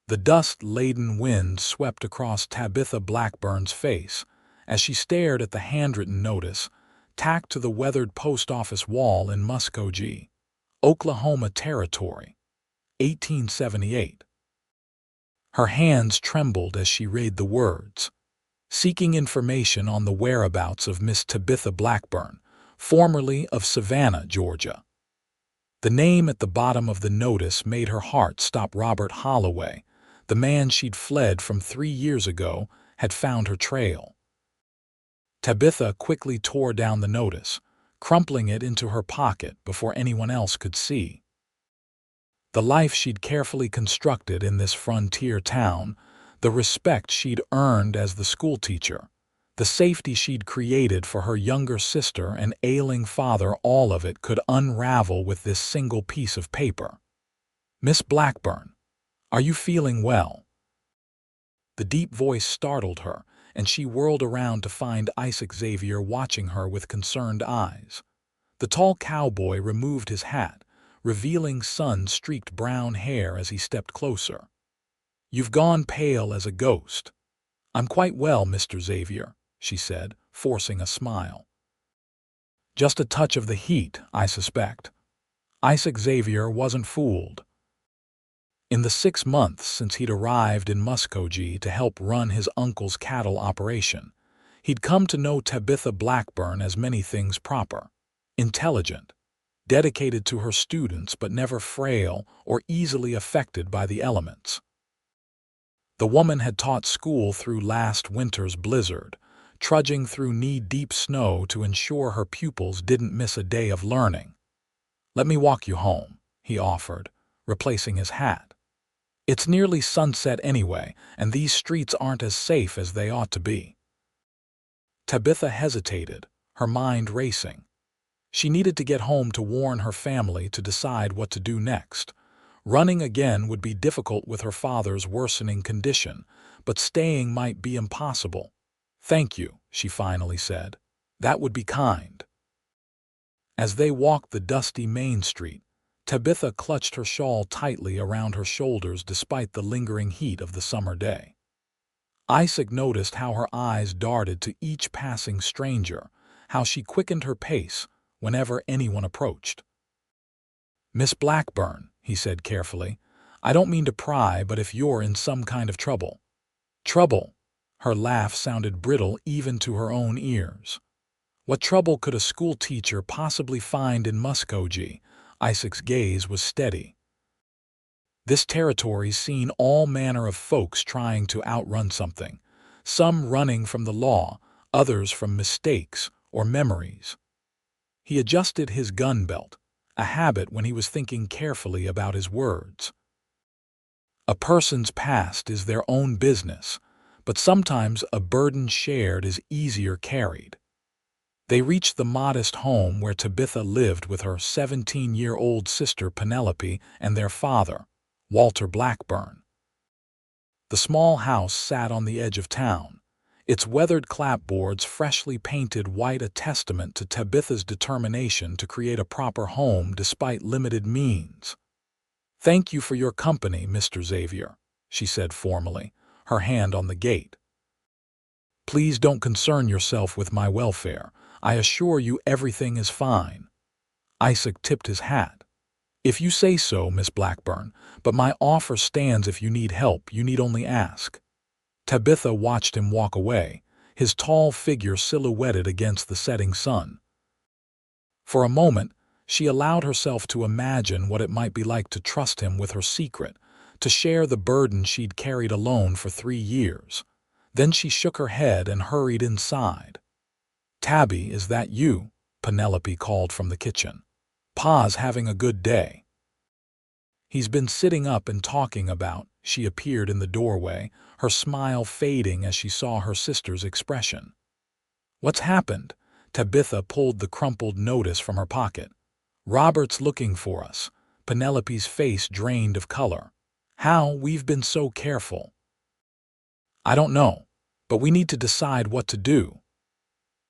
The dust-laden wind swept across Tabitha Blackburn's face as she stared at the handwritten notice tacked to the weathered post office wall in Muskogee, Oklahoma Territory, 1878. Her hands trembled as she read the words, seeking information on the whereabouts of Miss Tabitha Blackburn, formerly of Savannah, Georgia. The name at the bottom of the notice made her heart stop. Robert Holloway, the man she'd fled from 3 years ago, had found her trail. Tabitha quickly tore down the notice, crumpling it into her pocket before anyone else could see. The life she'd carefully constructed in this frontier town, the respect she'd earned as the schoolteacher, the safety she'd created for her younger sister and ailing father, all of it could unravel with this single piece of paper. "Miss Blackburn, are you feeling well?" The deep voice startled her, and she whirled around to find Isaac Xavier watching her with concerned eyes. The tall cowboy removed his hat, revealing sun-streaked brown hair as he stepped closer. "You've gone pale as a ghost." "I'm quite well, Mr. Xavier," she said, forcing a smile. "Just a touch of the heat, I suspect." Isaac Xavier wasn't fooled. In the 6 months since he'd arrived in Muskogee to help run his uncle's cattle operation, he'd come to know Tabitha Blackburn as many things proper: intelligent, dedicated to her students but never frail or easily affected by the elements. The woman had taught school through last winter's blizzard, trudging through knee-deep snow to ensure her pupils didn't miss a day of learning. "Let me walk you home," he offered, replacing his hat. "It's nearly sunset anyway, and these streets aren't as safe as they ought to be." Tabitha hesitated, her mind racing. She needed to get home to warn her family, to decide what to do next. Running again would be difficult with her father's worsening condition, but staying might be impossible. "Thank you," she finally said. "That would be kind." As they walked the dusty Main Street, Tabitha clutched her shawl tightly around her shoulders despite the lingering heat of the summer day. Isaac noticed how her eyes darted to each passing stranger, how she quickened her pace whenever anyone approached. "Miss Blackburn," he said carefully, "I don't mean to pry, but if you're in some kind of trouble—" "Trouble?" Her laugh sounded brittle even to her own ears. What trouble could a schoolteacher possibly find in Muskogee? Isaac's gaze was steady. "This territory's seen all manner of folks trying to outrun something, some running from the law, others from mistakes or memories." He adjusted his gun belt, a habit when he was thinking carefully about his words. "A person's past is their own business, but sometimes a burden shared is easier carried." They reached the modest home where Tabitha lived with her 17-year-old sister Penelope and their father, Walter Blackburn. The small house sat on the edge of town, its weathered clapboards freshly painted white, a testament to Tabitha's determination to create a proper home despite limited means. "Thank you for your company, Mr. Xavier," she said formally, her hand on the gate. "Please don't concern yourself with my welfare. I assure you everything is fine." Isaac tipped his hat. "If you say so, Miss Blackburn, but my offer stands. If you need help, you need only ask." Tabitha watched him walk away, his tall figure silhouetted against the setting sun. For a moment, she allowed herself to imagine what it might be like to trust him with her secret, to share the burden she'd carried alone for 3 years. Then she shook her head and hurried inside. "Tabby, is that you?" Penelope called from the kitchen. "Pa's having a good day." "He's been sitting up and talking about—" She appeared in the doorway, her smile fading as she saw her sister's expression. "What's happened?" Tabitha pulled the crumpled notice from her pocket. "Robert's looking for us." Penelope's face drained of color. "How? We've been so careful." "I don't know, but we need to decide what to do."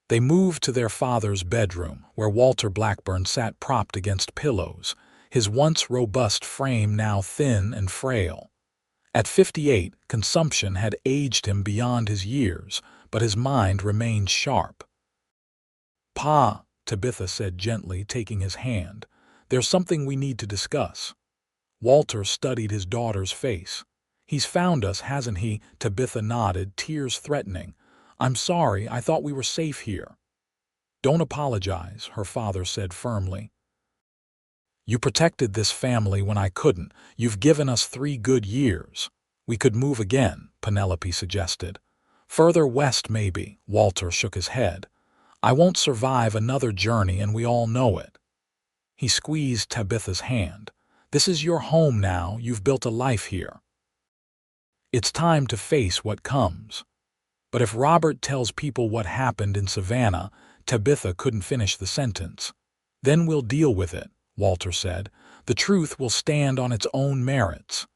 They moved to their father's bedroom, where Walter Blackburn sat propped against pillows, his once robust frame now thin and frail. At 58, consumption had aged him beyond his years, but his mind remained sharp. "Pa," Tabitha said gently, taking his hand, "there's something we need to discuss." Walter studied his daughter's face. "He's found us, hasn't he?" Tabitha nodded, tears threatening. "I'm sorry, I thought we were safe here." "Don't apologize," her father said firmly. "You protected this family when I couldn't. You've given us 3 good years. We could move again," Penelope suggested. "Further west, maybe." Walter shook his head. "I won't survive another journey, and we all know it." He squeezed Tabitha's hand. "This is your home now. You've built a life here. It's time to face what comes." "But if Robert tells people what happened in Savannah," Tabitha couldn't finish the sentence. "Then we'll deal with it," Walter said. "The truth will stand on its own merits."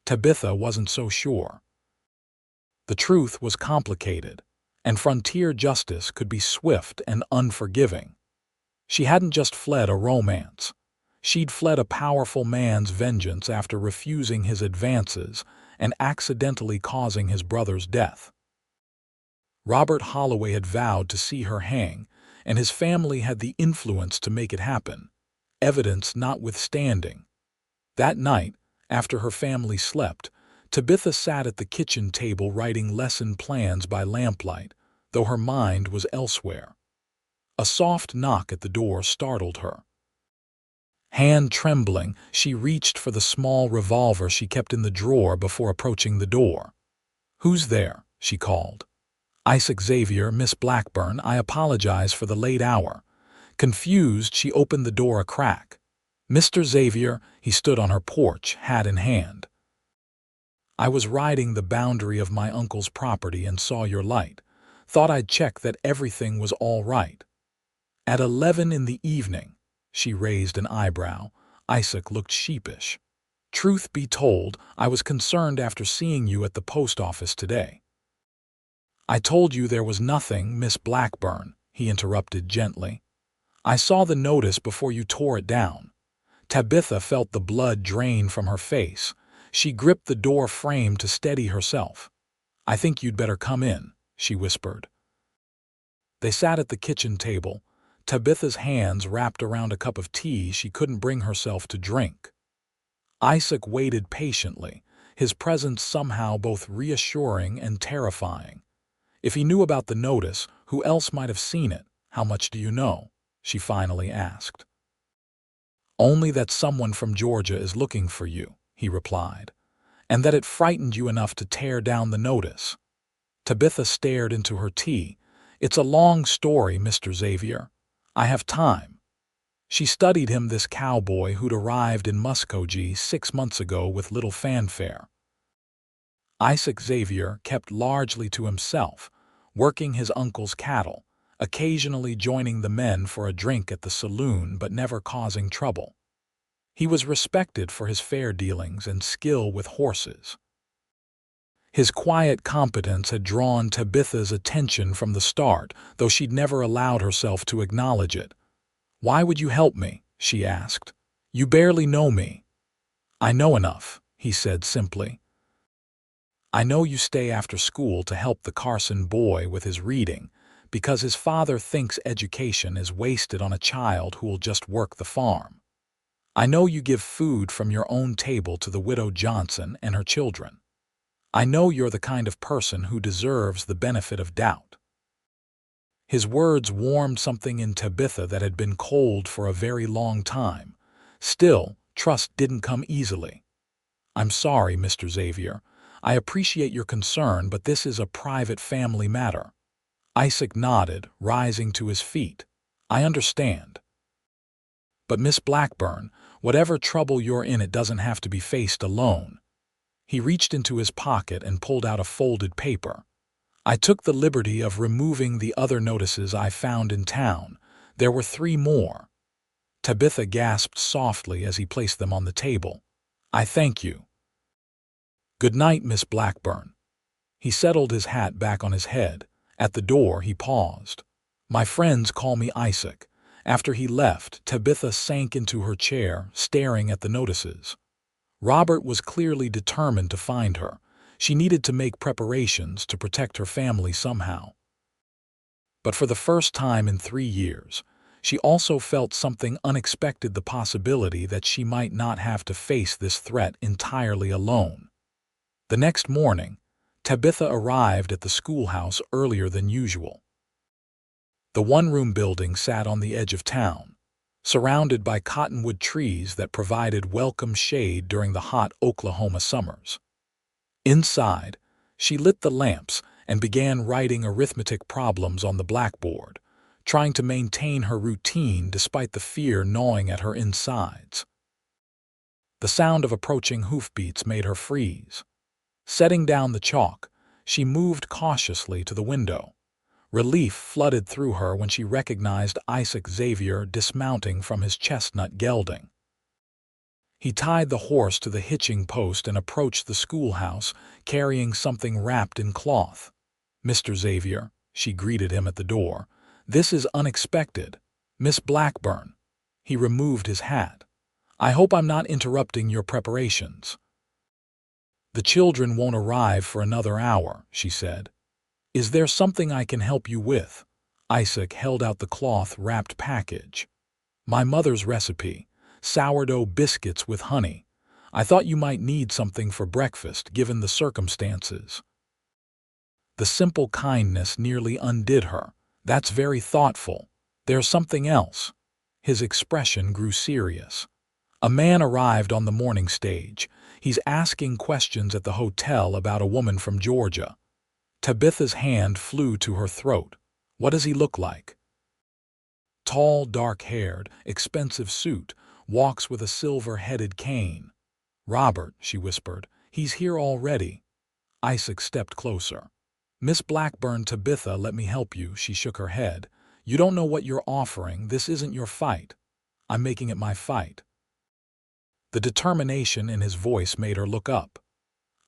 Tabitha wasn't so sure. The truth was complicated, and frontier justice could be swift and unforgiving. She hadn't just fled a romance. She'd fled a powerful man's vengeance after refusing his advances and accidentally causing his brother's death. Robert Holloway had vowed to see her hang, and his family had the influence to make it happen, evidence notwithstanding. That night, after her family slept, Tabitha sat at the kitchen table writing lesson plans by lamplight, though her mind was elsewhere. A soft knock at the door startled her. Hand trembling, she reached for the small revolver she kept in the drawer before approaching the door. "Who's there?" she called. "Isaac Xavier, Miss Blackburn. I apologize for the late hour." Confused, she opened the door a crack. "Mr. Xavier," he stood on her porch, hat in hand. "I was riding the boundary of my uncle's property and saw your light. Thought I'd check that everything was all right." "At 11 in the evening." She raised an eyebrow. Isaac looked sheepish. "Truth be told, I was concerned after seeing you at the post office today." "I told you there was nothing, Miss Blackburn," he interrupted gently. "I saw the notice before you tore it down." Tabitha felt the blood drain from her face. She gripped the door frame to steady herself. "I think you'd better come in," she whispered. They sat at the kitchen table, Tabitha's hands wrapped around a cup of tea she couldn't bring herself to drink. Isaac waited patiently, his presence somehow both reassuring and terrifying. "If he knew about the notice, who else might have seen it? How much do you know?" she finally asked. "Only that someone from Georgia is looking for you," he replied, "and that it frightened you enough to tear down the notice." Tabitha stared into her tea. "It's a long story, Mr. Xavier. I have time." She studied him, this cowboy who'd arrived in Muskogee 6 months ago with little fanfare. Isaac Xavier kept largely to himself, working his uncle's cattle, occasionally joining the men for a drink at the saloon but never causing trouble. He was respected for his fair dealings and skill with horses. His quiet competence had drawn Tabitha's attention from the start, though she'd never allowed herself to acknowledge it. "Why would you help me?" she asked. "You barely know me." "I know enough," he said simply. "I know you stay after school to help the Carson boy with his reading, because his father thinks education is wasted on a child who'll just work the farm. I know you give food from your own table to the widow Johnson and her children. I know you're the kind of person who deserves the benefit of doubt." His words warmed something in Tabitha that had been cold for a very long time. Still, trust didn't come easily. "I'm sorry, Mr. Xavier. I appreciate your concern, but this is a private family matter." Isaac nodded, rising to his feet. "I understand. But Miss Blackburn, whatever trouble you're in, it doesn't have to be faced alone." He reached into his pocket and pulled out a folded paper. "I took the liberty of removing the other notices I found in town. There were 3 more." Tabitha gasped softly as he placed them on the table. "I thank you." "Good night, Miss Blackburn." He settled his hat back on his head. At the door, he paused. "My friends call me Isaac." After he left, Tabitha sank into her chair, staring at the notices. Robert was clearly determined to find her. She needed to make preparations to protect her family somehow. But for the first time in 3 years, she also felt something unexpected, the possibility that she might not have to face this threat entirely alone. The next morning, Tabitha arrived at the schoolhouse earlier than usual. The one-room building sat on the edge of town, surrounded by cottonwood trees that provided welcome shade during the hot Oklahoma summers. Inside, she lit the lamps and began writing arithmetic problems on the blackboard, trying to maintain her routine despite the fear gnawing at her insides. The sound of approaching hoofbeats made her freeze. Setting down the chalk, she moved cautiously to the window. Relief flooded through her when she recognized Isaac Xavier dismounting from his chestnut gelding. He tied the horse to the hitching post and approached the schoolhouse, carrying something wrapped in cloth. "Mr. Xavier," she greeted him at the door, "this is unexpected. Miss Blackburn." He removed his hat. "I hope I'm not interrupting your preparations." "The children won't arrive for another hour," she said. "Is there something I can help you with?" Isaac held out the cloth-wrapped package. "My mother's recipe, sourdough biscuits with honey. I thought you might need something for breakfast given the circumstances." The simple kindness nearly undid her. "That's very thoughtful. There's something else." His expression grew serious. "A man arrived on the morning stage. He's asking questions at the hotel about a woman from Georgia." Tabitha's hand flew to her throat. "What does he look like?" "Tall, dark-haired, expensive suit, walks with a silver-headed cane." "Robert," she whispered, "he's here already." Isaac stepped closer. "Miss Blackburn, Tabitha, let me help you." She shook her head. "You don't know what you're offering. This isn't your fight." "I'm making it my fight." The determination in his voice made her look up.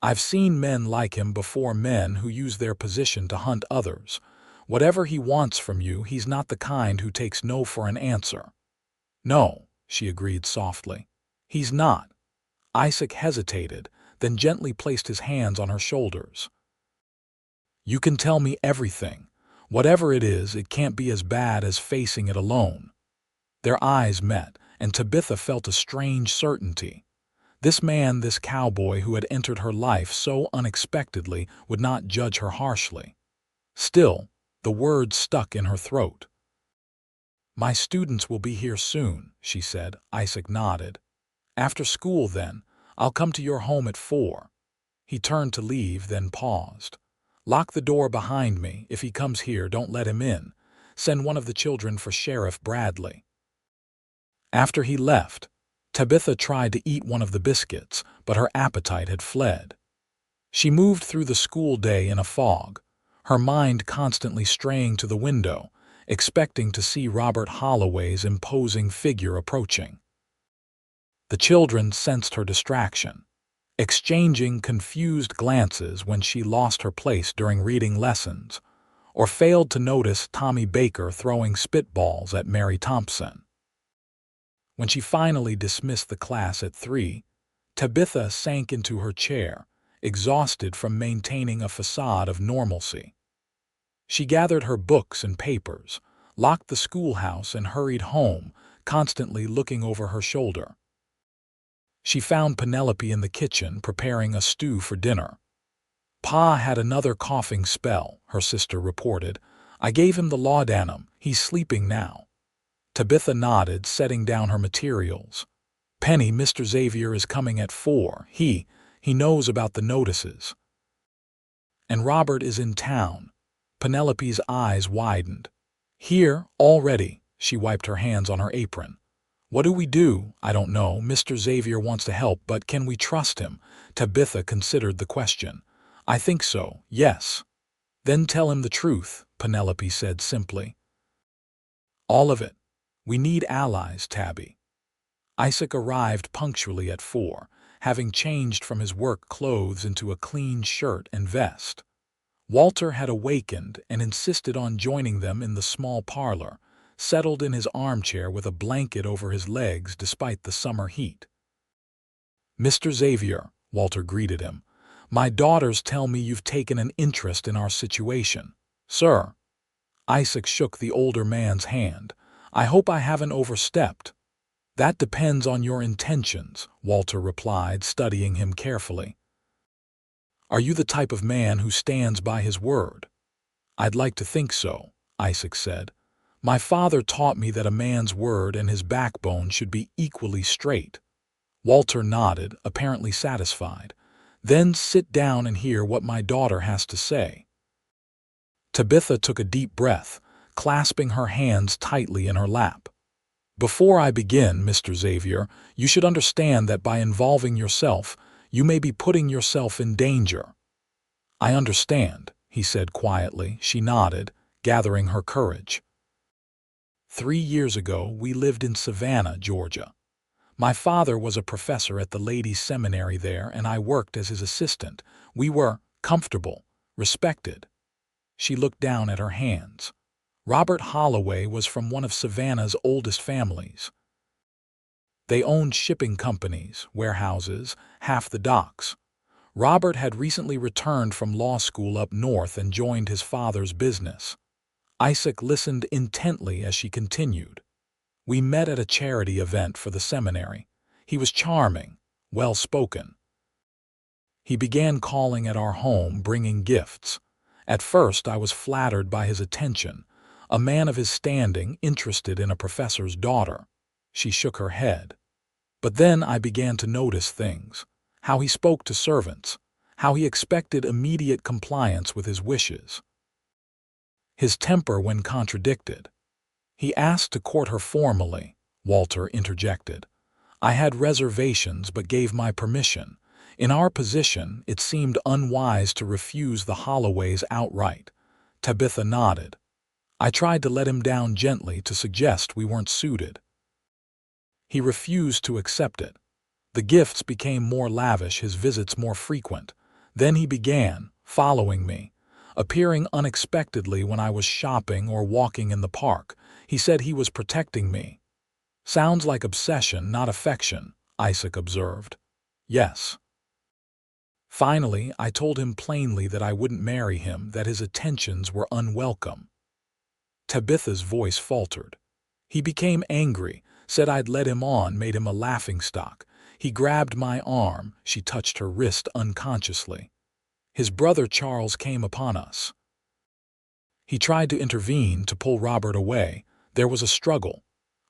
"I've seen men like him before, men who use their position to hunt others. Whatever he wants from you, he's not the kind who takes no for an answer." "No," she agreed softly. "He's not." Isaac hesitated, then gently placed his hands on her shoulders. "You can tell me everything. Whatever it is, it can't be as bad as facing it alone." Their eyes met, and Tabitha felt a strange certainty. This man, this cowboy who had entered her life so unexpectedly, would not judge her harshly. Still, the words stuck in her throat. "My students will be here soon," she said. Isaac nodded. "After school, then. I'll come to your home at 4. He turned to leave, then paused. "Lock the door behind me. If he comes here, don't let him in. Send one of the children for Sheriff Bradley." After he left, Tabitha tried to eat one of the biscuits, but her appetite had fled. She moved through the school day in a fog, her mind constantly straying to the window, expecting to see Robert Holloway's imposing figure approaching. The children sensed her distraction, exchanging confused glances when she lost her place during reading lessons, or failed to notice Tommy Baker throwing spitballs at Mary Thompson. When she finally dismissed the class at 3, Tabitha sank into her chair, exhausted from maintaining a facade of normalcy. She gathered her books and papers, locked the schoolhouse, and hurried home, constantly looking over her shoulder. She found Penelope in the kitchen preparing a stew for dinner. "Pa had another coughing spell," her sister reported. "I gave him the laudanum. He's sleeping now." Tabitha nodded, setting down her materials. "Penny, Mr. Xavier is coming at 4. He knows about the notices." "And Robert is in town." Penelope's eyes widened. "Here, already." She wiped her hands on her apron. "What do we do?" "I don't know. Mr. Xavier wants to help, but can we trust him?" Tabitha considered the question. "I think so, yes." "Then tell him the truth," Penelope said simply. "All of it. We need allies, Tabby." Isaac arrived punctually at 4, having changed from his work clothes into a clean shirt and vest. Walter had awakened and insisted on joining them in the small parlor, settled in his armchair with a blanket over his legs despite the summer heat. "Mr. Xavier," Walter greeted him, "my daughters tell me you've taken an interest in our situation." "Sir." Isaac shook the older man's hand. "I hope I haven't overstepped." "That depends on your intentions," Walter replied, studying him carefully. "Are you the type of man who stands by his word?" "I'd like to think so," Isaac said. "My father taught me that a man's word and his backbone should be equally straight." Walter nodded, apparently satisfied. "Then sit down and hear what my daughter has to say." Tabitha took a deep breath, clasping her hands tightly in her lap. "Before I begin, Mr. Xavier, you should understand that by involving yourself, you may be putting yourself in danger." "I understand," he said quietly. She nodded, gathering her courage. 3 years ago, we lived in Savannah, Georgia. My father was a professor at the ladies' seminary there, and I worked as his assistant. We were comfortable, respected. She looked down at her hands. Robert Holloway was from one of Savannah's oldest families. They owned shipping companies, warehouses, half the docks. Robert had recently returned from law school up north and joined his father's business. Isaac listened intently as she continued. "We met at a charity event for the seminary. He was charming, well-spoken. He began calling at our home, bringing gifts. At first I was flattered by his attention, a man of his standing interested in a professor's daughter." She shook her head. "But then I began to notice things. How he spoke to servants, how he expected immediate compliance with his wishes. His temper when contradicted. He asked to court her formally," Walter interjected. "I had reservations but gave my permission. In our position, it seemed unwise to refuse the Holloways outright." Tabitha nodded. "I tried to let him down gently to suggest we weren't suited. He refused to accept it. The gifts became more lavish, his visits more frequent. Then he began following me, appearing unexpectedly when I was shopping or walking in the park. He said he was protecting me." "Sounds like obsession, not affection," Isaac observed. "Yes." "Finally, I told him plainly that I wouldn't marry him, that his attentions were unwelcome." Tabitha's voice faltered. "He became angry, said I'd led him on, made him a laughingstock. He grabbed my arm," she touched her wrist unconsciously. "His brother Charles came upon us. He tried to intervene, to pull Robert away. There was a struggle.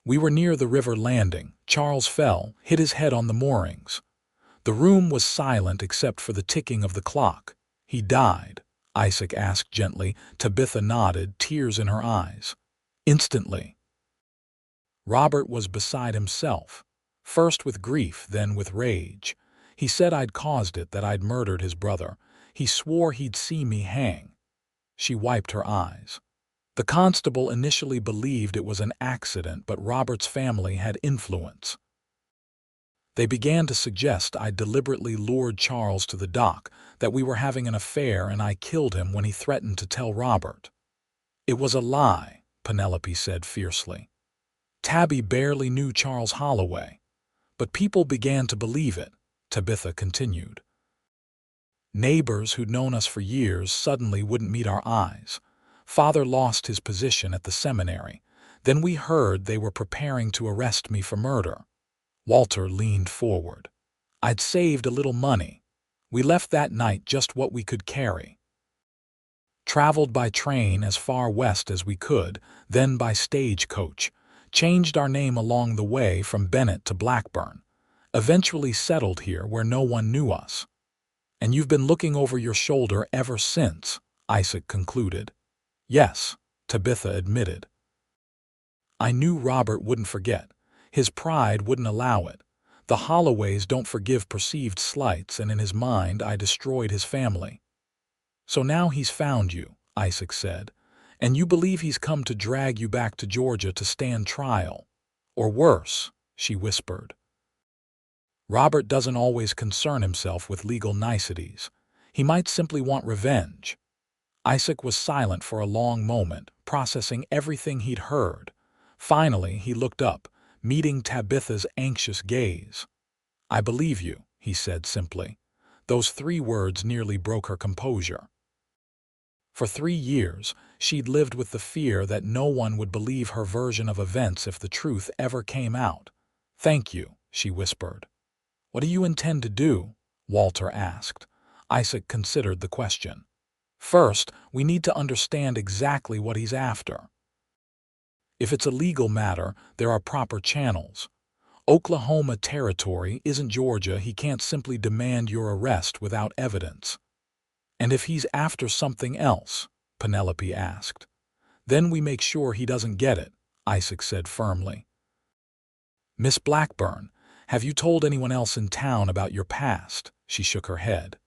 We were near the river landing. Charles fell, hit his head on the moorings. The room was silent except for the ticking of the clock." "He died?" Isaac asked gently. Tabitha nodded, tears in her eyes. "Instantly." Robert was beside himself, first with grief, then with rage. "He said I'd caused it, that I'd murdered his brother. He swore he'd see me hang." She wiped her eyes. "The constable initially believed it was an accident, but Robert's family had influence. They began to suggest I'd deliberately lured Charles to the dock, that we were having an affair and I killed him when he threatened to tell Robert." "It was a lie," Penelope said fiercely. "Tabby barely knew Charles Holloway. But people began to believe it," Tabitha continued. "Neighbors who'd known us for years suddenly wouldn't meet our eyes. Father lost his position at the seminary. Then we heard they were preparing to arrest me for murder." Walter leaned forward. "I'd saved a little money. We left that night just what we could carry. Traveled by train as far west as we could, then by stagecoach. Changed our name along the way from Bennett to Blackburn. Eventually settled here where no one knew us." "And you've been looking over your shoulder ever since," Isaac concluded. "Yes," Tabitha admitted. "I knew Robert wouldn't forget. His pride wouldn't allow it. The Holloways don't forgive perceived slights, and in his mind I destroyed his family." "So now he's found you," Isaac said, "and you believe he's come to drag you back to Georgia to stand trial. Or worse," she whispered. "Robert doesn't always concern himself with legal niceties. He might simply want revenge." Isaac was silent for a long moment, processing everything he'd heard. Finally, he looked up, meeting Tabitha's anxious gaze. "I believe you," he he said simply. Those 3 words nearly broke her composure. For 3 years, she'd lived with the fear that no one would believe her version of events if the truth ever came out. "Thank you," she whispered. "What do you intend to do?" Walter asked. Isaac considered the question. "First, we need to understand exactly what he's after. If it's a legal matter, there are proper channels. Oklahoma territory isn't Georgia. He can't simply demand your arrest without evidence." "And if he's after something else?" Penelope asked. "Then we make sure he doesn't get it," Isaac said firmly. "Miss Blackburn, have you told anyone else in town about your past?" She shook her head.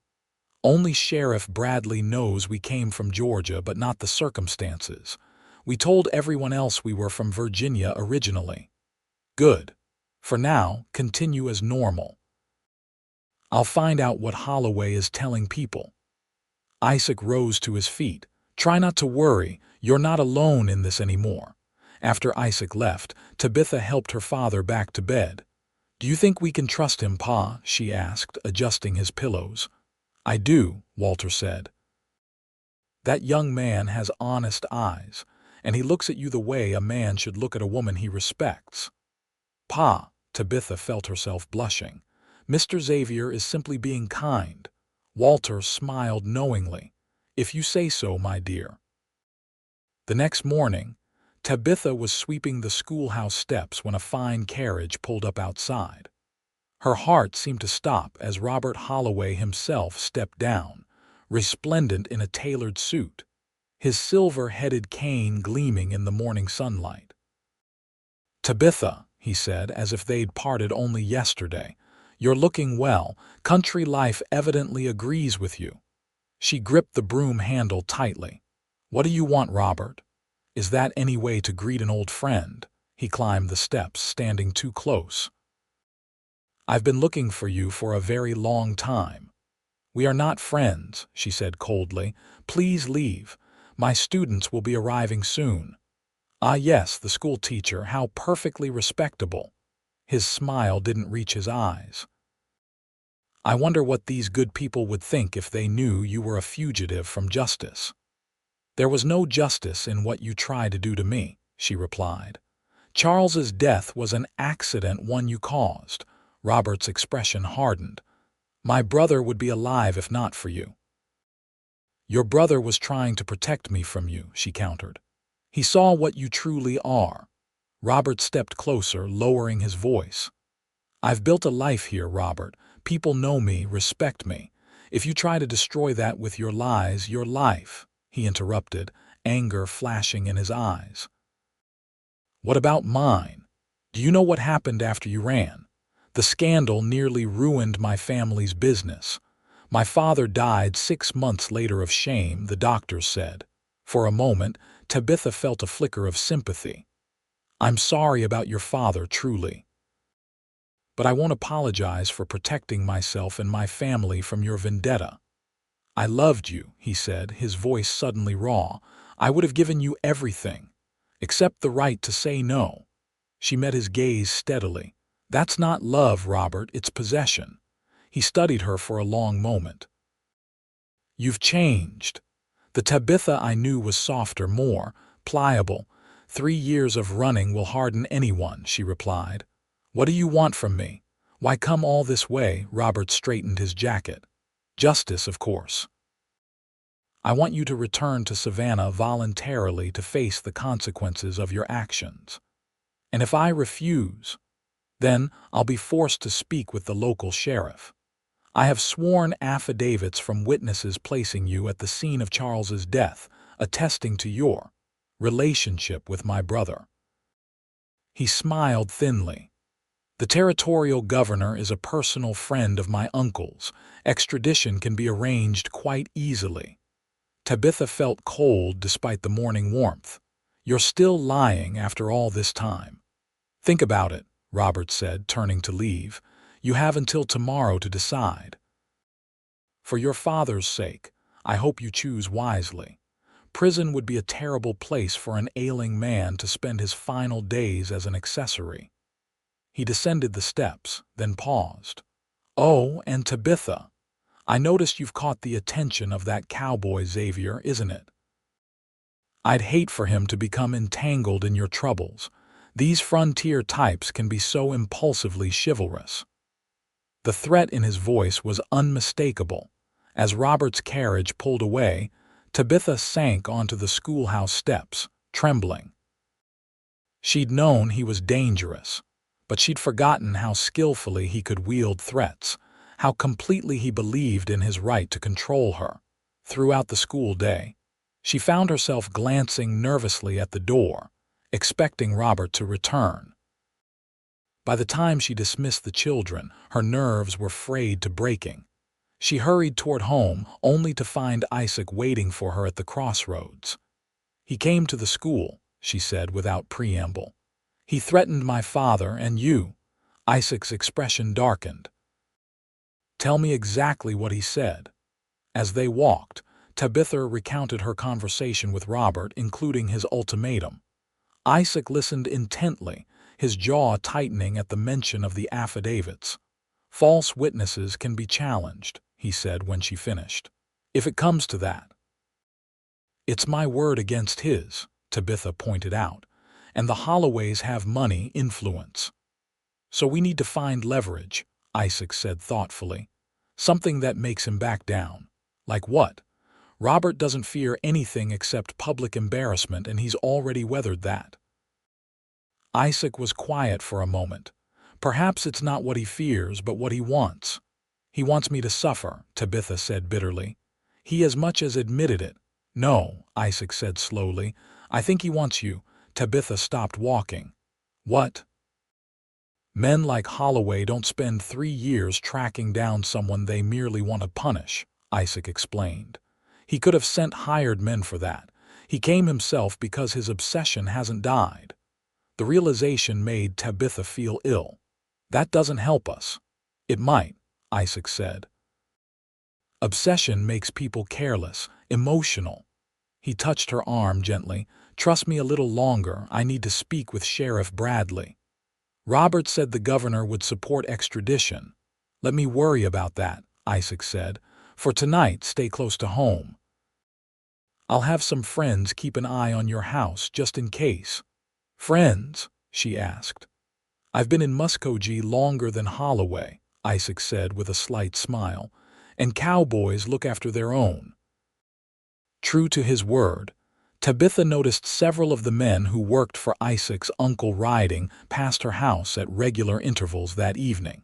"Only Sheriff Bradley knows we came from Georgia, but not the circumstances. We told everyone else we were from Virginia originally." "Good. For now, continue as normal. I'll find out what Holloway is telling people." Isaac rose to his feet. "Try not to worry. You're not alone in this anymore." After Isaac left, Tabitha helped her father back to bed. "Do you think we can trust him, Pa?" she asked, adjusting his pillows. "I do," Walter said. "That young man has honest eyes, and he looks at you the way a man should look at a woman he respects." "Pa," Tabitha felt herself blushing. "Mr. Xavier is simply being kind." Walter smiled knowingly. "If you say so, my dear." The next morning, Tabitha was sweeping the schoolhouse steps when a fine carriage pulled up outside. Her heart seemed to stop as Robert Holloway himself stepped down, resplendent in a tailored suit, his silver-headed cane gleaming in the morning sunlight. "Tabitha," he said, as if they'd parted only yesterday, "you're looking well. Country life evidently agrees with you." She gripped the broom handle tightly. "What do you want, Robert? Is that any way to greet an old friend?" He climbed the steps, standing too close. "I've been looking for you for a very long time." "We are not friends," she said coldly. "Please leave. My students will be arriving soon." "Ah yes, the school teacher, how perfectly respectable." His smile didn't reach his eyes. "I wonder what these good people would think if they knew you were a fugitive from justice." "There was no justice in what you tried to do to me," she replied. "Charles's death was an accident, one you caused." Robert's expression hardened. "My brother would be alive if not for you." "Your brother was trying to protect me from you," she countered. "He saw what you truly are." Robert stepped closer, lowering his voice. "I've built a life here, Robert. People know me, respect me. If you try to destroy that with your lies, your life," he interrupted, anger flashing in his eyes. "What about mine? Do you know what happened after you ran? The scandal nearly ruined my family's business. My father died 6 months later of shame, the doctors said." For a moment, Tabitha felt a flicker of sympathy. "I'm sorry about your father, truly. But I won't apologize for protecting myself and my family from your vendetta." "I loved you," he said, his voice suddenly raw. "I would have given you everything, except the right to say no." She met his gaze steadily. "That's not love, Robert, it's possession." He studied her for a long moment. "You've changed." The Tabitha I knew was softer, more pliable. 3 years of running will harden anyone," she replied. "What do you want from me? Why come all this way?" Robert straightened his jacket. "Justice, of course. I want you to return to Savannah voluntarily to face the consequences of your actions. And if I refuse, then I'll be forced to speak with the local sheriff. I have sworn affidavits from witnesses placing you at the scene of Charles's death, attesting to your relationship with my brother." He smiled thinly. "The territorial governor is a personal friend of my uncle's. Extradition can be arranged quite easily." Tabitha felt cold despite the morning warmth. "You're still lying after all this time." "Think about it," Robert said, turning to leave. "You have until tomorrow to decide. For your father's sake, I hope you choose wisely. Prison would be a terrible place for an ailing man to spend his final days as an accessory." He descended the steps, then paused. "Oh, and Tabitha, I noticed you've caught the attention of that cowboy Xavier, isn't it? I'd hate for him to become entangled in your troubles. These frontier types can be so impulsively chivalrous." The threat in his voice was unmistakable. As Robert's carriage pulled away, Tabitha sank onto the schoolhouse steps, trembling. She'd known he was dangerous, but she'd forgotten how skillfully he could wield threats, how completely he believed in his right to control her. Throughout the school day, she found herself glancing nervously at the door, expecting Robert to return. By the time she dismissed the children, her nerves were frayed to breaking. She hurried toward home, only to find Isaac waiting for her at the crossroads. "He came to the school," she said without preamble. "He threatened my father and you." Isaac's expression darkened. "Tell me exactly what he said." As they walked, Tabitha recounted her conversation with Robert, including his ultimatum. Isaac listened intently, his jaw tightening at the mention of the affidavits. "False witnesses can be challenged," he said when she finished. "If it comes to that." "It's my word against his," Tabitha pointed out, "and the Holloways have money, influence. So we need to find leverage," Isaac said thoughtfully. "Something that makes him back down." "Like what?" "Robert doesn't fear anything except public embarrassment, and he's already weathered that." Isaac was quiet for a moment. "Perhaps it's not what he fears, but what he wants." "He wants me to suffer," Tabitha said bitterly. "He as much as admitted it." "No," Isaac said slowly. "I think he wants you." Tabitha stopped walking. "What?" "Men like Holloway don't spend 3 years tracking down someone they merely want to punish," Isaac explained. "He could have sent hired men for that. He came himself because his obsession hasn't died." The realization made Tabitha feel ill. "That doesn't help us." "It might," Isaac said. "Obsession makes people careless, emotional." He touched her arm gently. "Trust me a little longer. I need to speak with Sheriff Bradley." "Robert said the governor would support extradition." "Let me worry about that," Isaac said. "For tonight, stay close to home. I'll have some friends keep an eye on your house just in case." "Friends?" she asked. "I've been in Muskogee longer than Holloway," Isaac said with a slight smile, "and cowboys look after their own." True to his word, Tabitha noticed several of the men who worked for Isaac's uncle riding past her house at regular intervals that evening.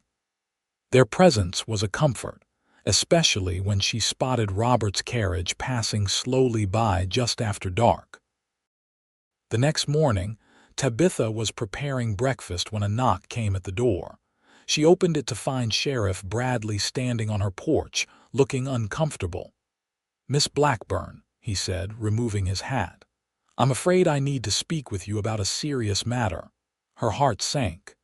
Their presence was a comfort, especially when she spotted Robert's carriage passing slowly by just after dark. The next morning, Tabitha was preparing breakfast when a knock came at the door. She opened it to find Sheriff Bradley standing on her porch, looking uncomfortable. "Miss Blackburn," he said, removing his hat. "I'm afraid I need to speak with you about a serious matter." Her heart sank.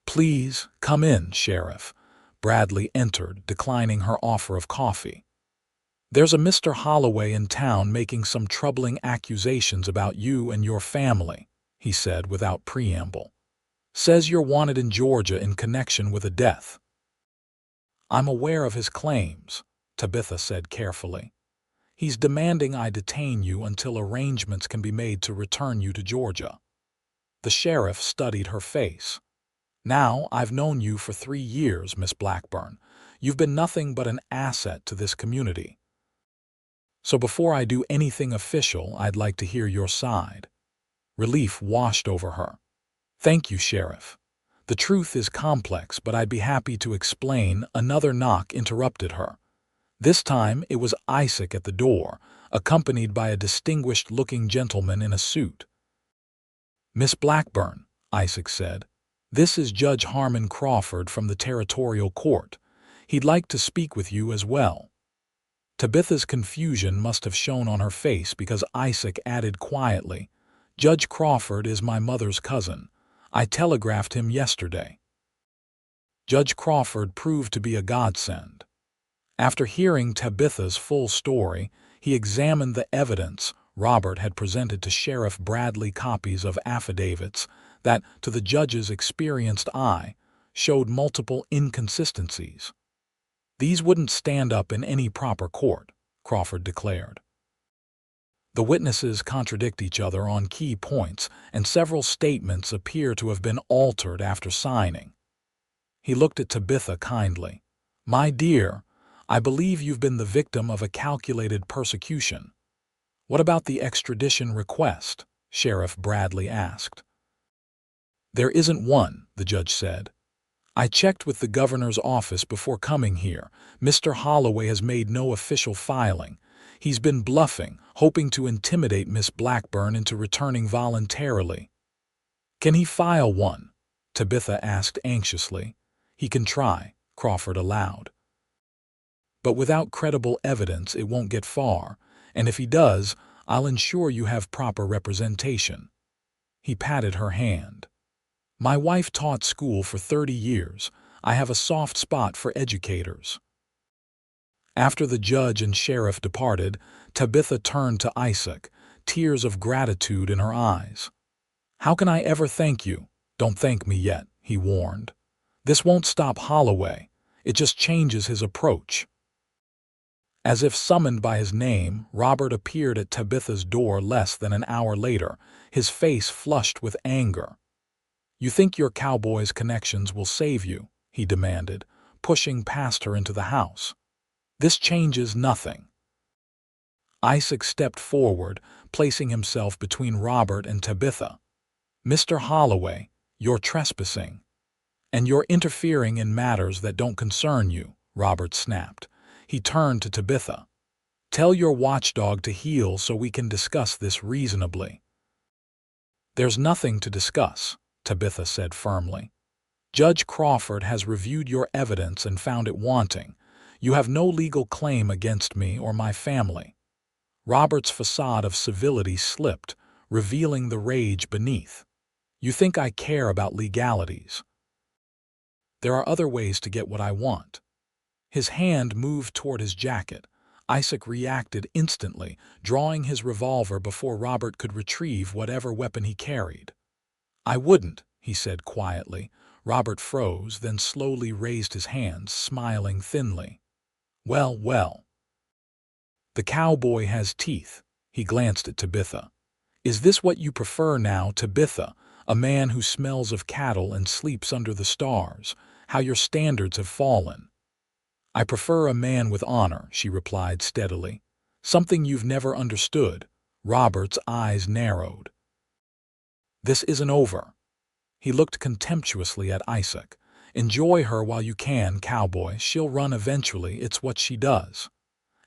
"Please, come in, Sheriff." Bradley entered, declining her offer of coffee. "There's a Mr. Holloway in town making some troubling accusations about you and your family," he said without preamble. "Says you're wanted in Georgia in connection with a death." "I'm aware of his claims," Tabitha said carefully. "He's demanding I detain you until arrangements can be made to return you to Georgia." The sheriff studied her face. "Now, I've known you for 3 years, Miss Blackburn. You've been nothing but an asset to this community. So before I do anything official, I'd like to hear your side." Relief washed over her. "Thank you, Sheriff. The truth is complex, but I'd be happy to explain." Another knock interrupted her. This time it was Isaac at the door, accompanied by a distinguished-looking gentleman in a suit. "Miss Blackburn," Isaac said, "this is Judge Harmon Crawford from the Territorial Court. He'd like to speak with you as well." Tabitha's confusion must have shown on her face because Isaac added quietly, "Judge Crawford is my mother's cousin. I telegraphed him yesterday." Judge Crawford proved to be a godsend. After hearing Tabitha's full story, he examined the evidence. Robert had presented to Sheriff Bradley copies of affidavits that, to the judge's experienced eye, showed multiple inconsistencies. These wouldn't stand up in any proper court, Crawford declared. The witnesses contradict each other on key points, and several statements appear to have been altered after signing. He looked at Tabitha kindly. "My dear, I believe you've been the victim of a calculated persecution." "What about the extradition request?" Sheriff Bradley asked. "There isn't one," the judge said. "I checked with the governor's office before coming here. Mr. Holloway has made no official filing. He's been bluffing, hoping to intimidate Miss Blackburn into returning voluntarily." "Can he file one?" Tabitha asked anxiously. "He can try," Crawford allowed. "But without credible evidence, it won't get far, and if he does, I'll ensure you have proper representation." He patted her hand. "My wife taught school for 30 years. I have a soft spot for educators." After the judge and sheriff departed, Tabitha turned to Isaac, tears of gratitude in her eyes. "How can I ever thank you?" "Don't thank me yet," he warned. "This won't stop Holloway. It just changes his approach." As if summoned by his name, Robert appeared at Tabitha's door less than an hour later, his face flushed with anger. "You think your Cowboy's connections will save you?" he demanded, pushing past her into the house. "This changes nothing." Isaac stepped forward, placing himself between Robert and Tabitha. "Mr. Holloway, you're trespassing. And you're interfering in matters that don't concern you," Robert snapped. He turned to Tabitha. "Tell your watchdog to heel so we can discuss this reasonably." "There's nothing to discuss," Tabitha said firmly. "Judge Crawford has reviewed your evidence and found it wanting. You have no legal claim against me or my family." Robert's facade of civility slipped, revealing the rage beneath. "You think I care about legalities? There are other ways to get what I want." His hand moved toward his jacket. Isaac reacted instantly, drawing his revolver before Robert could retrieve whatever weapon he carried. "I wouldn't," he said quietly. Robert froze, then slowly raised his hands, smiling thinly. "Well, well. The Cowboy has teeth." He glanced at Tabitha. "Is this what you prefer now, Tabitha? A man who smells of cattle and sleeps under the stars? How your standards have fallen." "I prefer a man with honor," she replied steadily. "Something you've never understood." Robert's eyes narrowed. "This isn't over." He looked contemptuously at Isaac. "Enjoy her while you can, Cowboy. She'll run eventually. It's what she does."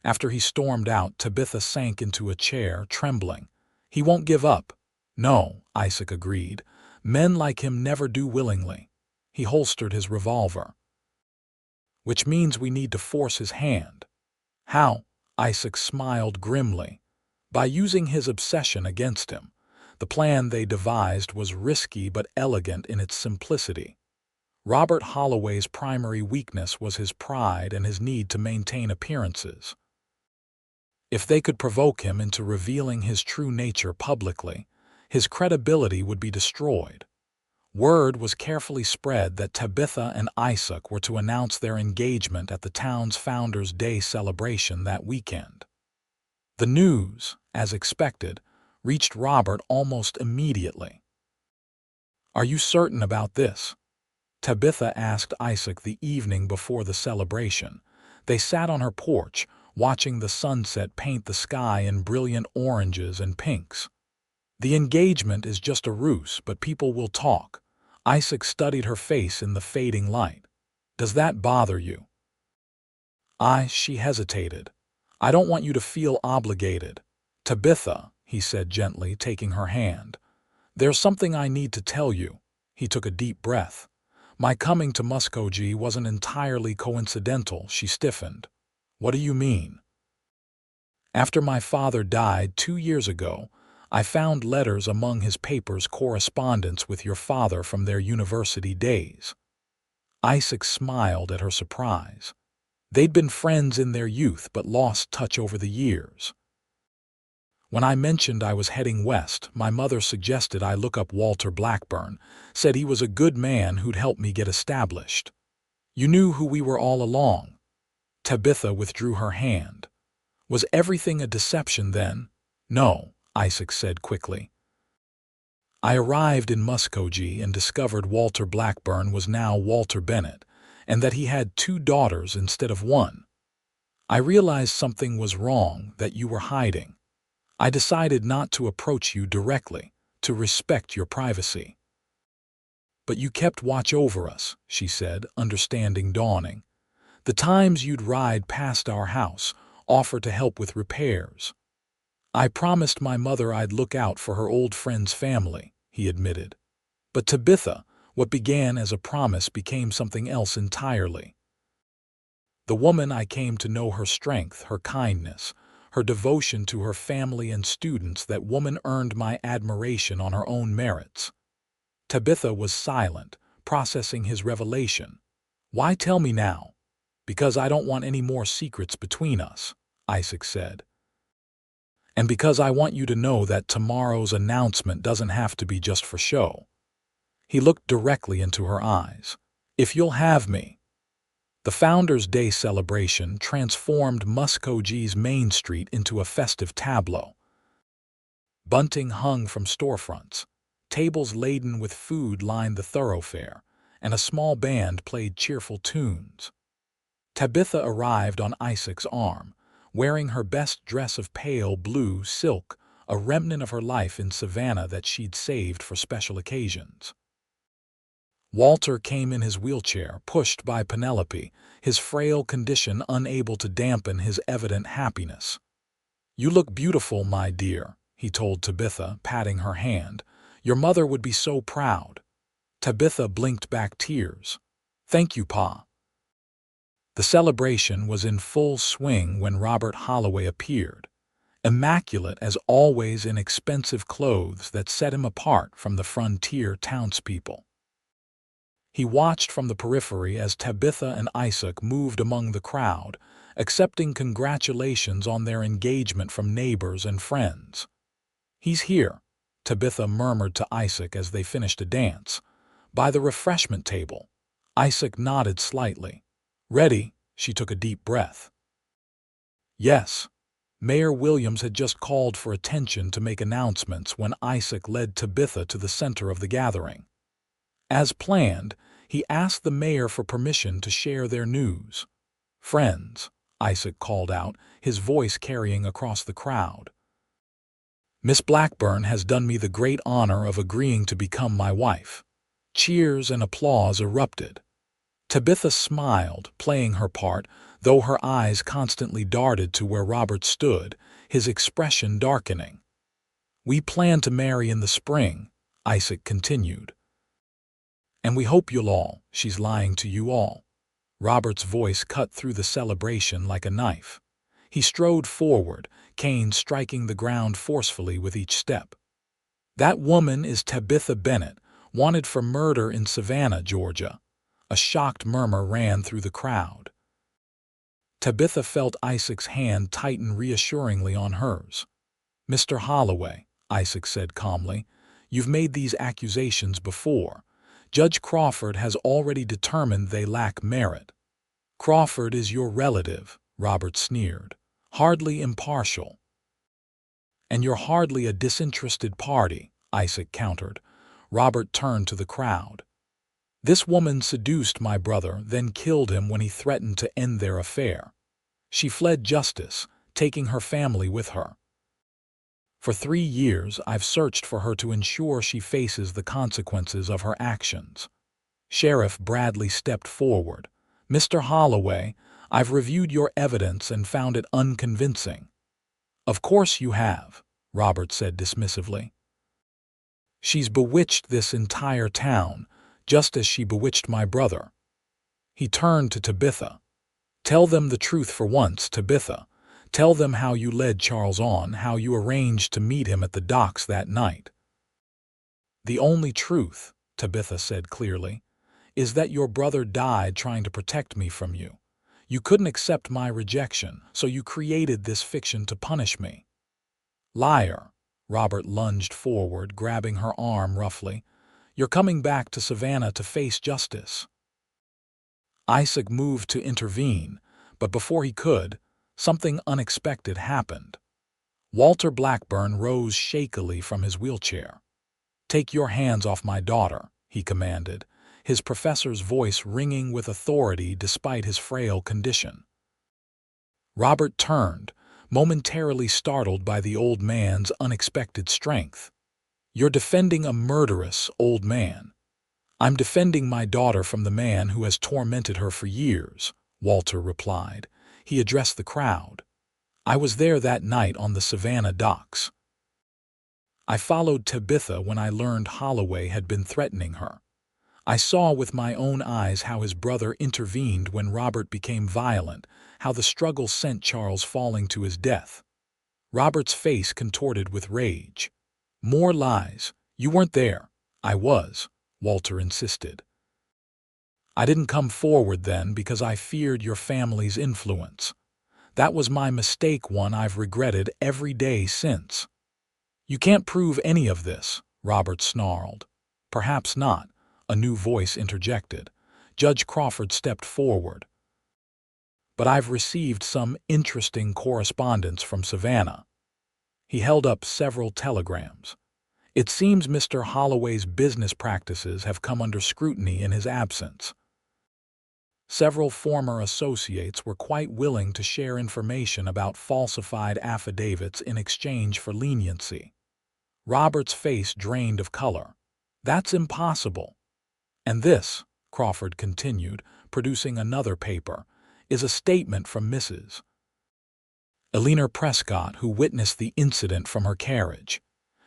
After he stormed out, Tabitha sank into a chair, trembling. "He won't give up." "No," Isaac agreed. "Men like him never do willingly." He holstered his revolver. "Which means we need to force his hand." "How?" Isaac smiled grimly. "By using his obsession against him." The plan they devised was risky but elegant in its simplicity. Robert Holloway's primary weakness was his pride and his need to maintain appearances. If they could provoke him into revealing his true nature publicly, his credibility would be destroyed. Word was carefully spread that Tabitha and Isaac were to announce their engagement at the town's Founders' Day celebration that weekend. The news, as expected, reached Robert almost immediately. "Are you certain about this?" Tabitha asked Isaac the evening before the celebration. They sat on her porch, watching the sunset paint the sky in brilliant oranges and pinks. "The engagement is just a ruse, but people will talk." Isaac studied her face in the fading light. "Does that bother you?" She hesitated. "I don't want you to feel obligated." "Tabitha," he said gently, taking her hand. "There's something I need to tell you." He took a deep breath. "My coming to Muskogee wasn't entirely coincidental." She stiffened. "What do you mean?" "After my father died 2 years ago, I found letters among his papers' correspondence with your father from their university days." Isaac smiled at her surprise. They'd been friends in their youth but lost touch over the years. When I mentioned I was heading west, my mother suggested I look up Walter Blackburn, said he was a good man who'd help me get established. You knew who we were all along." Tabitha withdrew her hand. "Was everything a deception then?" "No," Isaac said quickly. "I arrived in Muskogee and discovered Walter Blackburn was now Walter Bennett, and that he had 2 daughters instead of 1. I realized something was wrong, that you were hiding. I decided not to approach you directly, to respect your privacy." "But you kept watch over us," she said, understanding dawning. "The times you'd ride past our house, offer to help with repairs." "I promised my mother I'd look out for her old friend's family," he admitted. "But Tabitha, what began as a promise became something else entirely. The woman I came to know, her strength, her kindness, her devotion to her family and students, that woman earned my admiration on her own merits." Tabitha was silent, processing his revelation. "Why tell me now?" "Because I don't want any more secrets between us," Isaac said. "And because I want you to know that tomorrow's announcement doesn't have to be just for show." He looked directly into her eyes. "If you'll have me." The Founders' Day celebration transformed Muskogee's Main Street into a festive tableau. Bunting hung from storefronts. Tables laden with food lined the thoroughfare, and a small band played cheerful tunes. Tabitha arrived on Isaac's arm, wearing her best dress of pale blue silk, a remnant of her life in Savannah that she'd saved for special occasions. Walter came in his wheelchair, pushed by Penelope, his frail condition unable to dampen his evident happiness. "You look beautiful, my dear," he told Tabitha, patting her hand. "Your mother would be so proud." Tabitha blinked back tears. "Thank you, Pa." The celebration was in full swing when Robert Holloway appeared, immaculate as always in expensive clothes that set him apart from the frontier townspeople. He watched from the periphery as Tabitha and Isaac moved among the crowd, accepting congratulations on their engagement from neighbors and friends. "He's here," Tabitha murmured to Isaac as they finished a dance. "By the refreshment table." Isaac nodded slightly. "Ready?" She took a deep breath. "Yes." Mayor Williams had just called for attention to make announcements when Isaac led Tabitha to the center of the gathering. As planned, he asked the mayor for permission to share their news. "Friends," Isaac called out, his voice carrying across the crowd. "Miss Blackburn has done me the great honor of agreeing to become my wife." Cheers and applause erupted. Tabitha smiled, playing her part, though her eyes constantly darted to where Robert stood, his expression darkening. "We plan to marry in the spring," Isaac continued. "And we hope you'll all." "She's lying to you all." Robert's voice cut through the celebration like a knife. He strode forward, cane striking the ground forcefully with each step. "That woman is Tabitha Bennett, wanted for murder in Savannah, Georgia." A shocked murmur ran through the crowd. Tabitha felt Isaac's hand tighten reassuringly on hers. "Mr. Holloway," Isaac said calmly, "you've made these accusations before. Judge Crawford has already determined they lack merit." "Crawford is your relative," Robert sneered. "Hardly impartial." "And you're hardly a disinterested party," Isaac countered. Robert turned to the crowd. "This woman seduced my brother, then killed him when he threatened to end their affair. She fled justice, taking her family with her. For 3 years, I've searched for her to ensure she faces the consequences of her actions." Sheriff Bradley stepped forward. "Mr. Holloway, I've reviewed your evidence and found it unconvincing." "Of course you have," Robert said dismissively. "She's bewitched this entire town, just as she bewitched my brother." He turned to Tabitha. "Tell them the truth for once, Tabitha. Tell them how you led Charles on, how you arranged to meet him at the docks that night." "The only truth," Tabitha said clearly, "is that your brother died trying to protect me from you. You couldn't accept my rejection, so you created this fiction to punish me." Liar. Robert lunged forward, grabbing her arm roughly. You're coming back to Savannah to face justice. Isaac moved to intervene, but before he could, something unexpected happened. Walter Blackburn rose shakily from his wheelchair. Take your hands off my daughter, he commanded, his professor's voice ringing with authority despite his frail condition. Robert turned, momentarily startled by the old man's unexpected strength. You're defending a murderous old man. I'm defending my daughter from the man who has tormented her for years, Walter replied. He addressed the crowd. I was there that night on the Savannah docks. I followed Tabitha when I learned Holloway had been threatening her. I saw with my own eyes how his brother intervened when Robert became violent, how the struggle sent Charles falling to his death. Robert's face contorted with rage. More lies. You weren't there. I was, Walter insisted. I didn't come forward then because I feared your family's influence. That was my mistake, one I've regretted every day since. You can't prove any of this, Robert snarled. Perhaps not, a new voice interjected. Judge Crawford stepped forward. But I've received some interesting correspondence from Savannah. He held up several telegrams. It seems Mr. Holloway's business practices have come under scrutiny in his absence. Several former associates were quite willing to share information about falsified affidavits in exchange for leniency. Robert's face drained of color. That's impossible. And this, Crawford continued, producing another paper, is a statement from Mrs. Eleanor Prescott, who witnessed the incident from her carriage.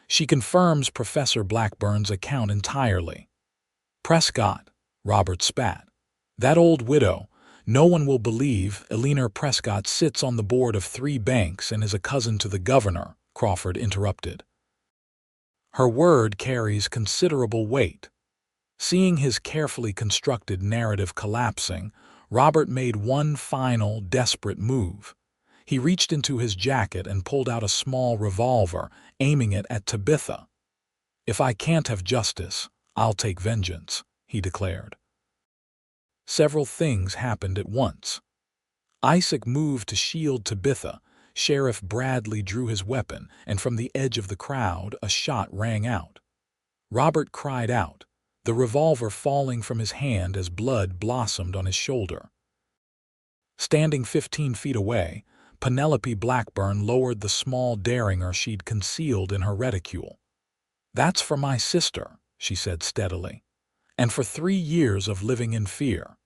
She confirms Professor Blackburn's account entirely. Prescott, Robert spat. That old widow. No one will believe Eleanor Prescott sits on the board of 3 banks and is a cousin to the governor, Crawford interrupted. Her word carries considerable weight. Seeing his carefully constructed narrative collapsing, Robert made one final, desperate move. He reached into his jacket and pulled out a small revolver, aiming it at Tabitha. If I can't have justice, I'll take vengeance, he declared. Several things happened at once. Isaac moved to shield Tabitha. Sheriff Bradley drew his weapon, and from the edge of the crowd, a shot rang out. Robert cried out, the revolver falling from his hand as blood blossomed on his shoulder. Standing 15 feet away, Penelope Blackburn lowered the small derringer she'd concealed in her reticule. That's for my sister, she said steadily, and for 3 years of living in fear.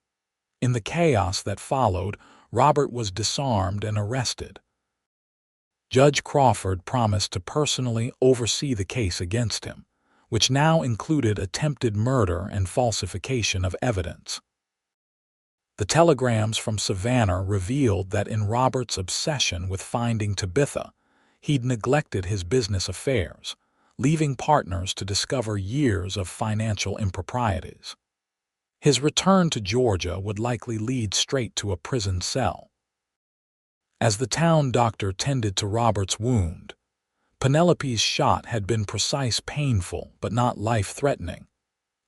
In the chaos that followed, Robert was disarmed and arrested. Judge Crawford promised to personally oversee the case against him, which now included attempted murder and falsification of evidence. The telegrams from Savannah revealed that in Robert's obsession with finding Tabitha, he'd neglected his business affairs, leaving partners to discover years of financial improprieties. His return to Georgia would likely lead straight to a prison cell. As the town doctor tended to Robert's wound, Penelope's shot had been precise, painful, but not life-threatening.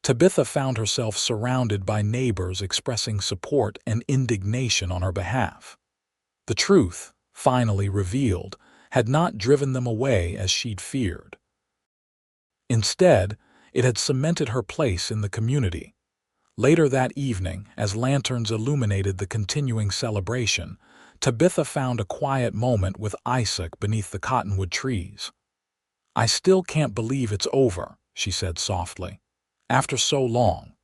Tabitha found herself surrounded by neighbors expressing support and indignation on her behalf. The truth, finally revealed, had not driven them away as she'd feared. Instead, it had cemented her place in the community. Later that evening, as lanterns illuminated the continuing celebration, Tabitha found a quiet moment with Isaac beneath the cottonwood trees. I still can't believe it's over, she said softly. After so long.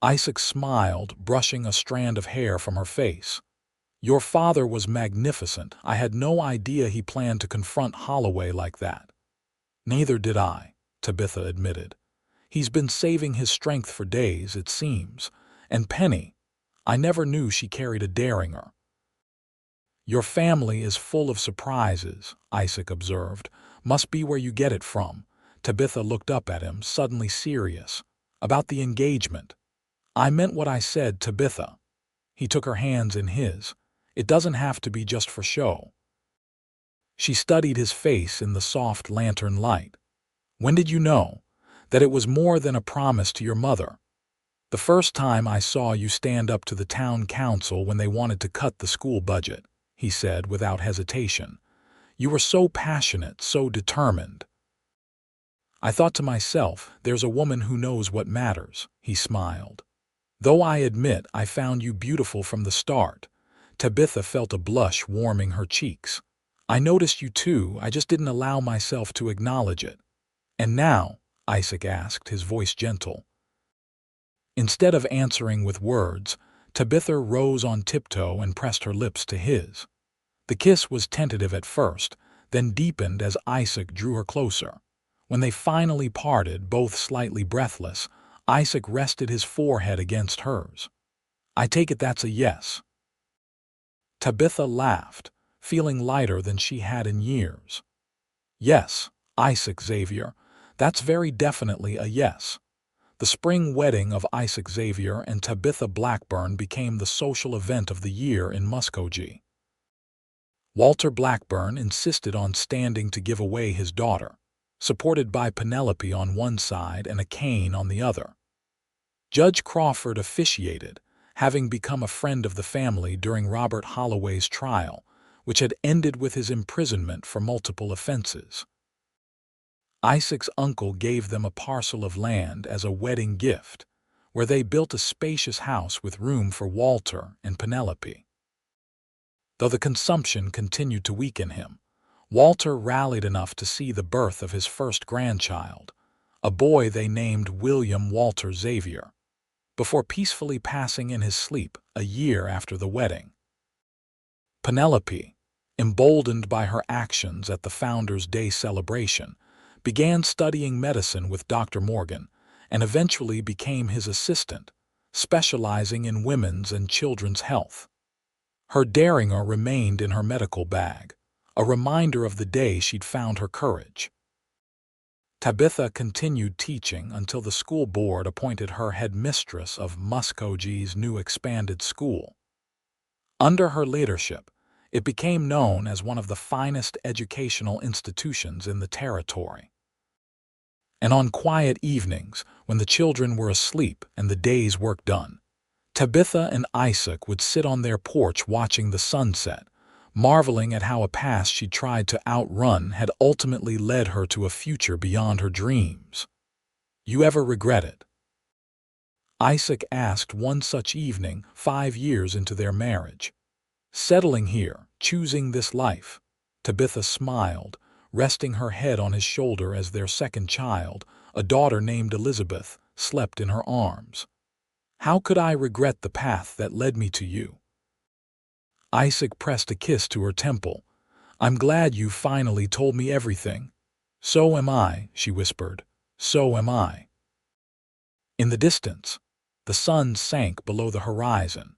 Isaac smiled, brushing a strand of hair from her face. Your father was magnificent. I had no idea he planned to confront Holloway like that. Neither did I, Tabitha admitted. He's been saving his strength for days, it seems. And Penny, I never knew she carried a derringer. Your family is full of surprises, Isaac observed. Must be where you get it from. Tabitha looked up at him, suddenly serious. About the engagement. I meant what I said, Tabitha. He took her hands in his. It doesn't have to be just for show. She studied his face in the soft lantern light. "When did you know that it was more than a promise to your mother?" "The first time I saw you stand up to the town council when they wanted to cut the school budget," he said without hesitation. "You were so passionate, so determined." "I thought to myself, there's a woman who knows what matters," he smiled. "Though I admit I found you beautiful from the start." Tabitha felt a blush warming her cheeks. "I noticed you too, I just didn't allow myself to acknowledge it." "And now?" Isaac asked, his voice gentle. Instead of answering with words, Tabitha rose on tiptoe and pressed her lips to his. The kiss was tentative at first, then deepened as Isaac drew her closer. When they finally parted, both slightly breathless, Isaac rested his forehead against hers. "I take it that's a yes." Tabitha laughed, feeling lighter than she had in years. "Yes, Isaac Xavier, that's very definitely a yes." The spring wedding of Isaac Xavier and Tabitha Blackburn became the social event of the year in Muskogee. Walter Blackburn insisted on standing to give away his daughter, supported by Penelope on one side and a cane on the other. Judge Crawford officiated, having become a friend of the family during Robert Holloway's trial, which had ended with his imprisonment for multiple offenses. Isaac's uncle gave them a parcel of land as a wedding gift, where they built a spacious house with room for Walter and Penelope. Though the consumption continued to weaken him, Walter rallied enough to see the birth of his first grandchild, a boy they named William Walter Xavier, before peacefully passing in his sleep a year after the wedding. Penelope, emboldened by her actions at the Founders' Day celebration, began studying medicine with Dr. Morgan and eventually became his assistant, specializing in women's and children's health. Her derringer remained in her medical bag, a reminder of the day she'd found her courage. Tabitha continued teaching until the school board appointed her headmistress of Muskogee's new expanded school. Under her leadership, it became known as one of the finest educational institutions in the territory. And on quiet evenings, when the children were asleep and the day's work done, Tabitha and Isaac would sit on their porch watching the sunset, marveling at how a past she tried to outrun had ultimately led her to a future beyond her dreams. "You ever regret it?" Isaac asked one such evening 5 years into their marriage. "Settling here, choosing this life." Tabitha smiled, resting her head on his shoulder as their second child, a daughter named Elizabeth, slept in her arms. "How could I regret the path that led me to you?" Isaac pressed a kiss to her temple. "I'm glad you finally told me everything." "So am I," she whispered. "So am I." In the distance, the sun sank below the horizon,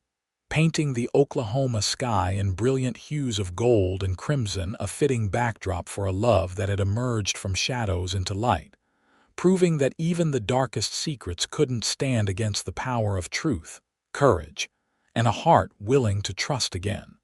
painting the Oklahoma sky in brilliant hues of gold and crimson, a fitting backdrop for a love that had emerged from shadows into light, proving that even the darkest secrets couldn't stand against the power of truth, courage, and a heart willing to trust again.